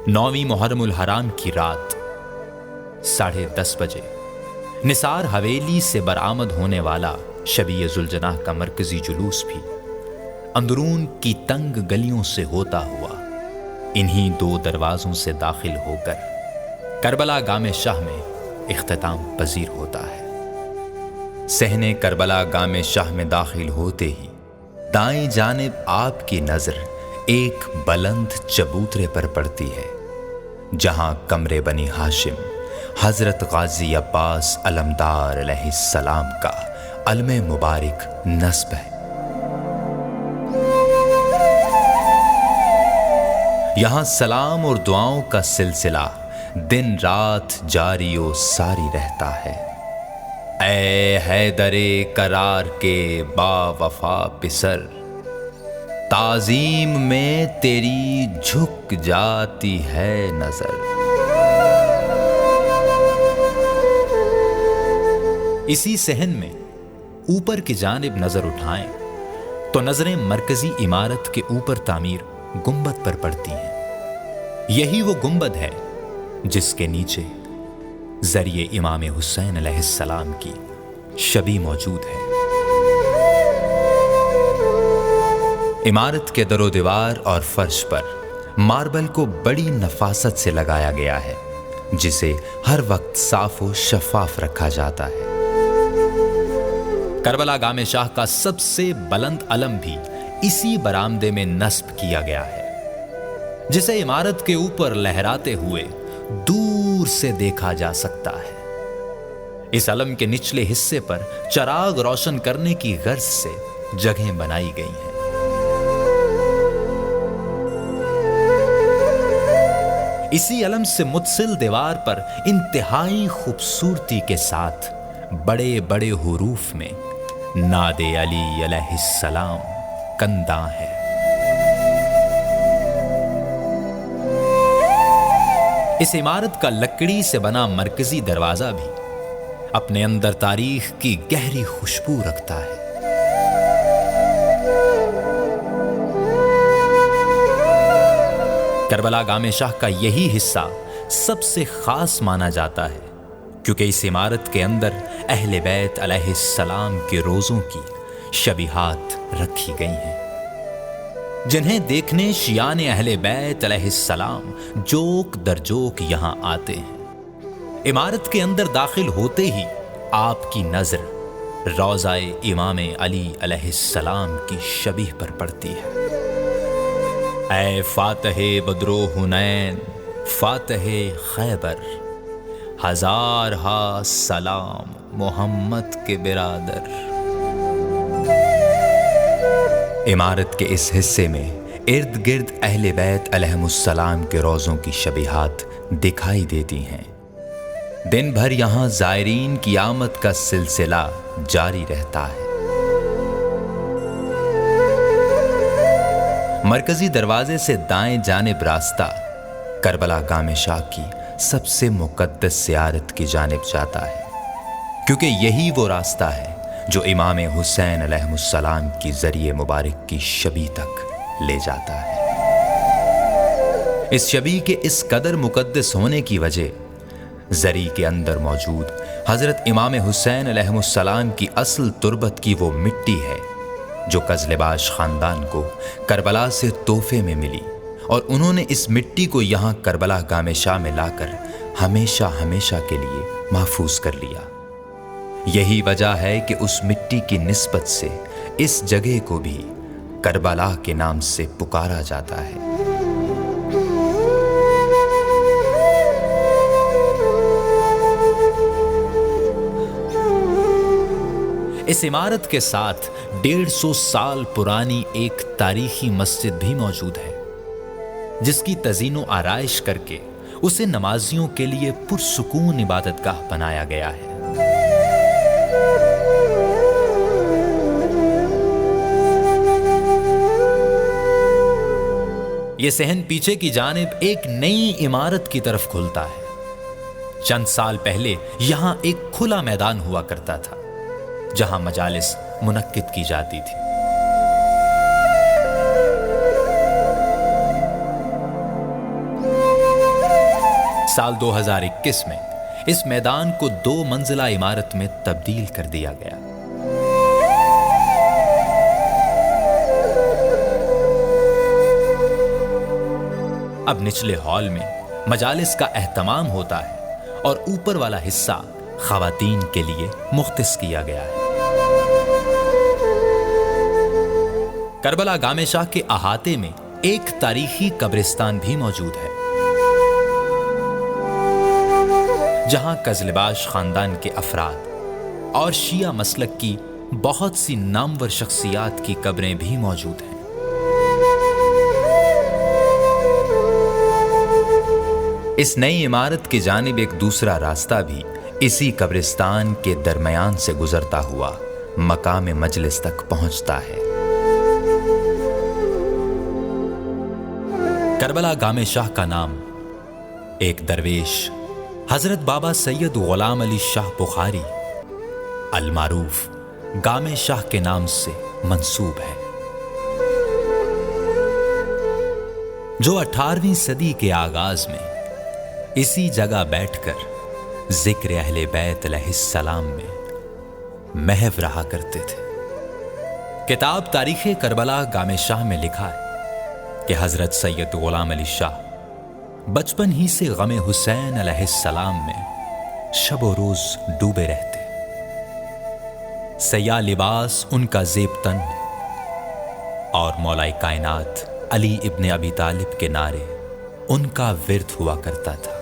9वीं मुहर्रम उल हराम की रात 10:30 बजे निसार हवेली से बरामद होने वाला शबी जुलजनाह का मरकजी जुलूस भी अंदरून की तंग गलियों से होता हुआ इन्हीं 2 दरवाजों से दाखिल होकर करबला गामे शाह में इख्तिताम पजीर होता है। सहने करबला गामे शाह में दाखिल होते ही दाएं जानिब आपकी नजर एक बुलंद चबूतरे पर पड़ती है, जहां कमरे बनी हाशिम हजरत गाजी अब्बास अलमदार अलैहिस्सलाम का अलमे मुबारक नस्ब है। यहां सलाम और दुआओं का सिलसिला दिन रात जारी व सारी रहता है। ऐ हैदरे करार के बावफा पिसर, ताजीम में तेरी झुक जाती है नजर। इसी सहन में ऊपर की जानिब नजर उठाएं तो नजरें मरकजी इमारत के ऊपर तामीर गुंबद पर पड़ती हैं। यही वो गुंबद है जिसके नीचे जरिए इमाम हुसैन अलैहिस्सलाम की शबी मौजूद है। इमारत के दरो दीवार और फर्श पर मार्बल को बड़ी नफासत से लगाया गया है, जिसे हर वक्त साफ व शफाफ रखा जाता है। करबला गामे शाह का सबसे बुलंद अलम भी इसी बरामदे में नस्ब किया गया है, जिसे इमारत के ऊपर लहराते हुए दूर से देखा जा सकता है। इस अलम के निचले हिस्से पर चराग रोशन करने की गर्ज से जगहें बनाई गई हैं। इसी अलम से मुत्सिल दीवार पर इंतहाई खूबसूरती के साथ बड़े बड़े हुरूफ में नादे अली अलैहिस्सलाम कंदा है। इस इमारत का लकड़ी से बना मरकजी दरवाजा भी अपने अंदर तारीख की गहरी खुशबू रखता है। करबला गामे शाह का यही हिस्सा सबसे खास माना जाता है, क्योंकि इस इमारत के अंदर अहले बैत अलैहिस्सलाम के रोज़ों की शबीहात रखी गई हैं, जिन्हें देखने शियाने अहले बैत अलैहिस्सलाम जोक दर जोक यहां आते हैं। इमारत के अंदर दाखिल होते ही आपकी नजर रोज़ाए इमाम अली अलैहिस्सलाम की शबीह पर पड़ती है। ऐ फातहे बदरो हुनैन, फातहे खैबर, हजार हा सलाम मोहम्मद के बिरादर। इमारत के इस हिस्से में इर्द गिर्द अहले बैत अलैहिमुस्सलाम के रोज़ों की शबीहात दिखाई देती हैं। दिन भर यहाँ ज़ायरीन की आमद का सिलसिला जारी रहता है। मरकजी दरवाजे से दाएं जानिब रास्ता करबला गामे शाह की सबसे मुक़द्दस ज़ियारत की जानिब जाता है, क्योंकि यही वो रास्ता है जो इमाम हुसैन अलैहिस्सलाम की ज़रिए मुबारक की शबी तक ले जाता है। इस शबी के इस कदर मुक़द्दस होने की वजह ज़री के अंदर मौजूद हज़रत इमाम हुसैन अलैहिस्सलाम की असल तुरबत की वो मिट्टी है जो कज़लेबाश ख़ानदान को करबला से तोहफे में मिली, और उन्होंने इस मिट्टी को यहाँ करबला गामे शाह में लाकर हमेशा हमेशा के लिए महफूज कर लिया। यही वजह है कि उस मिट्टी की निस्बत से इस जगह को भी करबला के नाम से पुकारा जाता है। इस इमारत के साथ 150 साल पुरानी एक तारीखी मस्जिद भी मौजूद है, जिसकी तज़ीनो आराइश करके उसे नमाजियों के लिए पुरसुकून इबादतगाह बनाया गया है। यह सहन पीछे की जानिब एक नई इमारत की तरफ खुलता है। चंद साल पहले यहां एक खुला मैदान हुआ करता था, जहां मजालिस मुनक्किद की जाती थी। سال 2021 میں اس میدان کو 2 منزلہ عمارت میں تبدیل کر دیا گیا۔ اب نچلے ہال میں مجالس کا اہتمام ہوتا ہے اور اوپر والا حصہ خواتین کے لیے مختص کیا گیا ہے۔ کربلا گام شاہ کے احاطے میں ایک تاریخی قبرستان بھی موجود ہے، جہاں قزلباش خاندان کے افراد اور شیعہ مسلک کی بہت سی نامور شخصیات کی قبریں بھی موجود ہیں۔ اس نئی عمارت کی جانب ایک دوسرا راستہ بھی اسی قبرستان کے درمیان سے گزرتا ہوا مقام مجلس تک پہنچتا ہے۔ کربلا گام شاہ کا نام ایک درویش حضرت بابا سید غلام علی شاہ بخاری المعروف گام شاہ کے نام سے منسوب ہے، جو 18ویں صدی کے آغاز میں اسی جگہ بیٹھ کر ذکر اہل بیت علیہ السلام میں محو رہا کرتے تھے۔ کتاب تاریخ کربلا گام شاہ میں لکھا ہے کہ حضرت سید غلام علی شاہ بچپن ہی سے غم حسین علیہ السلام میں شب و روز ڈوبے رہتے۔ سیاہ لباس ان کا زیب تن اور مولا کائنات علی ابن ابی طالب کے نعرے ان کا ورد ہوا کرتا تھا۔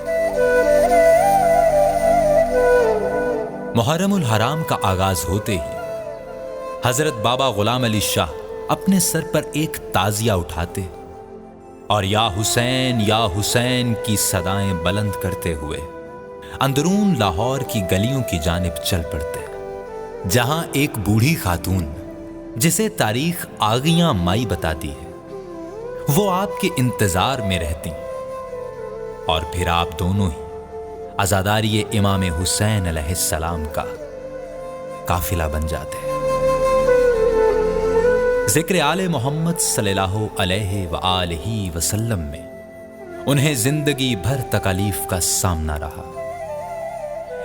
محرم الحرام کا آغاز ہوتے ہی حضرت بابا غلام علی شاہ اپنے سر پر ایک تعزیہ اٹھاتے اور یا حسین کی صدائیں بلند کرتے ہوئے اندرون لاہور کی گلیوں کی جانب چل پڑتے، جہاں ایک بوڑھی خاتون جسے تاریخ آغیاں مائی بتاتی ہے، وہ آپ کے انتظار میں رہتی اور پھر آپ دونوں ہی عزاداری امام حسین علیہ السلام کا قافلہ بن جاتے ہیں۔ ذکر آل محمد صلی اللہ علیہ وآلہ وسلم میں انہیں زندگی بھر تکالیف کا سامنا رہا،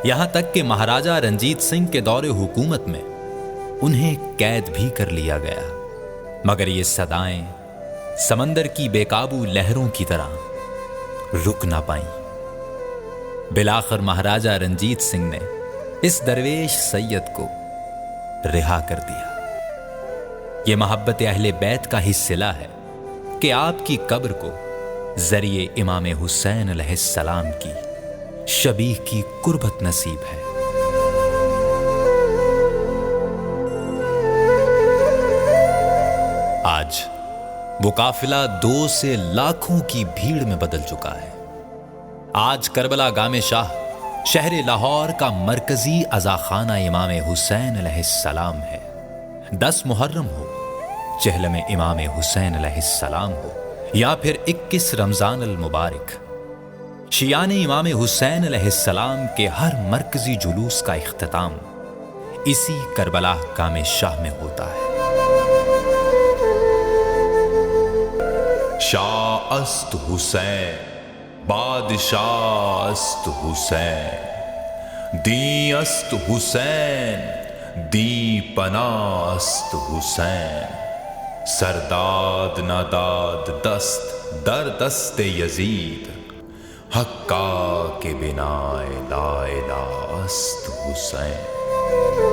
یہاں تک کہ مہاراجہ رنجیت سنگھ کے دور حکومت میں انہیں قید بھی کر لیا گیا، مگر یہ صدائیں سمندر کی بے قابو لہروں کی طرح رک نہ پائیں۔ بلاخر مہاراجہ رنجیت سنگھ نے اس درویش سید کو رہا کر دیا۔ یہ محبت اہل بیت کا ہی صلہ ہے کہ آپ کی قبر کو ذریعے امام حسین علیہ السلام کی شبیہ کی قربت نصیب ہے۔ آج وہ قافلہ 2 سے لاکھوں کی بھیڑ میں بدل چکا ہے۔ آج کربلا گام شاہ شہر لاہور کا مرکزی عزاخانہ امام حسین علیہ السلام ہے۔ 10 محرم ہو، چہلم امام حسین علیہ السلام ہو، یا پھر 21 رمضان المبارک، شیعان امام حسین علیہ السلام کے ہر مرکزی جلوس کا اختتام اسی کربلا گام شاہ میں ہوتا ہے۔ شاہ است حسین، بادشاہ است حسین، دی است حسین، دی پناہ است حسین، سرداد ناداد دست در دست یزید، حقا کے بنا لا الہ است حسین۔